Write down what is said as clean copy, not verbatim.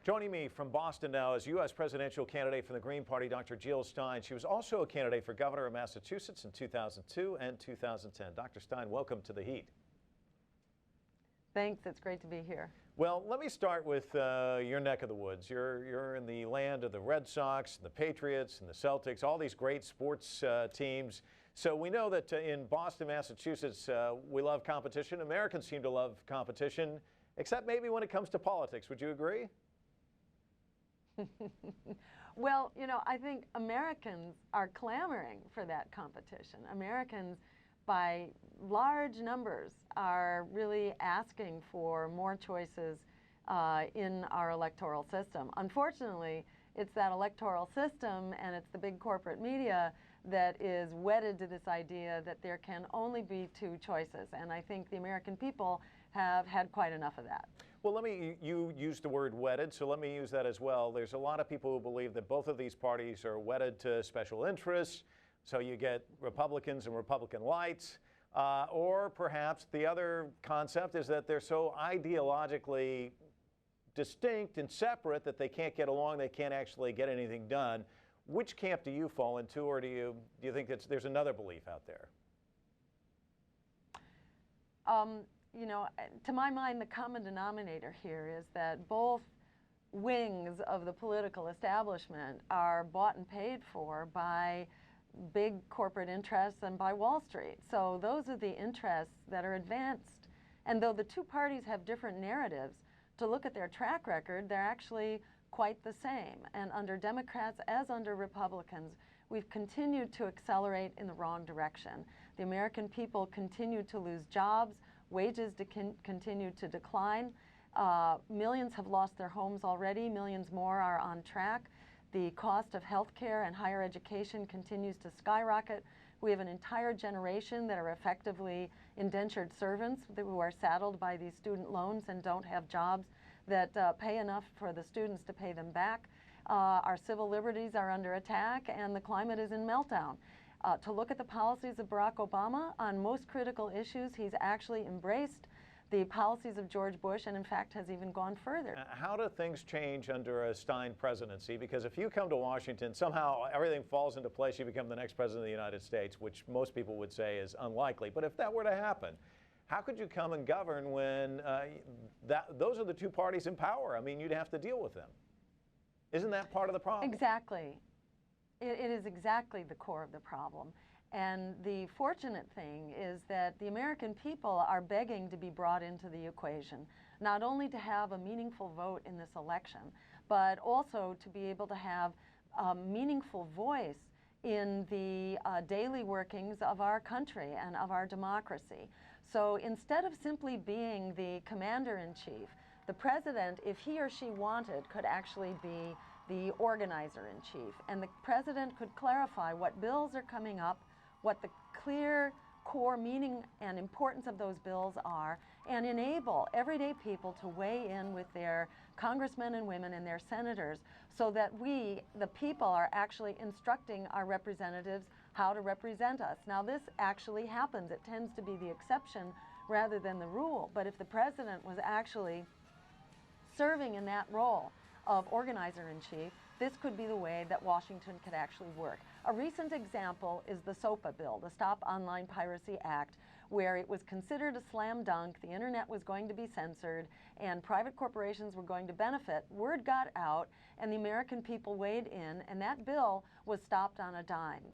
Joining me from Boston now is U.S. presidential candidate for the Green Party, Dr. Jill Stein. She was also a candidate for governor of Massachusetts in 2002 and 2010. Dr. Stein, welcome to The Heat. Thanks. It's great to be here. Well, let me start with your neck of the woods. You're in the land of the Red Sox, the Patriots, and the Celtics, all these great sports teams. So we know that in Boston, Massachusetts, we love competition. Americans seem to love competition, except maybe when it comes to politics. Would you agree? Well, I think Americans are clamoring for that competition. Americans, by large numbers, are really asking for more choices in our electoral system. Unfortunately, it's that electoral system and it's the big corporate media that is wedded to this idea that there can only be two choices. And I think the American people have had quite enough of that. Well, you used the word wedded, so let me use that as well. There's a lot of people who believe that both of these parties are wedded to special interests. So you get Republicans and Republican lights. Or perhaps the other concept is that they're so ideologically distinct and separate that they can't get along, they can't actually get anything done. Which camp do you fall into, or do you think there's another belief out there? To my mind, the common denominator here is that both wings of the political establishment are bought and paid for by big corporate interests and by Wall Street. So those are the interests that are advanced. And though the two parties have different narratives, to look at their track record, they're actually quite the same. And under Democrats as under Republicans, we've continued to accelerate in the wrong direction. The American people continue to lose jobs, wages continue to decline. Millions have lost their homes already, millions more are on track. The cost of health care and higher education continues to skyrocket. We have an entire generation that are effectively indentured servants who are saddled by these student loans and don't have jobs that pay enough for the students to pay them back. Our civil liberties are under attack and the climate is in meltdown. To look at the policies of Barack Obama on most critical issues, he's actually embraced the policies of George Bush and in fact has even gone further. How do things change under a Stein presidency? Because if you come to Washington, somehow everything falls into place, you become the next president of the United States, which most people would say is unlikely. But if that were to happen, how could you come and govern when those are the two parties in power? I mean, you'd have to deal with them. Isn't that part of the problem? Exactly. It is exactly the core of the problem. And the fortunate thing is that the American people are begging to be brought into the equation, not only to have a meaningful vote in this election, but also to be able to have a meaningful voice in the daily workings of our country and of our democracy. So instead of simply being the commander-in-chief, the president, if he or she wanted, could actually be the organizer-in-chief. And the president could clarify what bills are coming up, what the clear core meaning and importance of those bills are, and enable everyday people to weigh in with their congressmen and women and their senators so that we, the people, are actually instructing our representatives how to represent us. Now, this actually happens. It tends to be the exception rather than the rule. But if the president was actually serving in that role of organizer-in-chief, this could be the way that Washington could actually work. A recent example is the SOPA bill, the Stop Online Piracy Act, where it was considered a slam dunk, the internet was going to be censored, and private corporations were going to benefit. Word got out, and the American people weighed in, and that bill was stopped on a dime.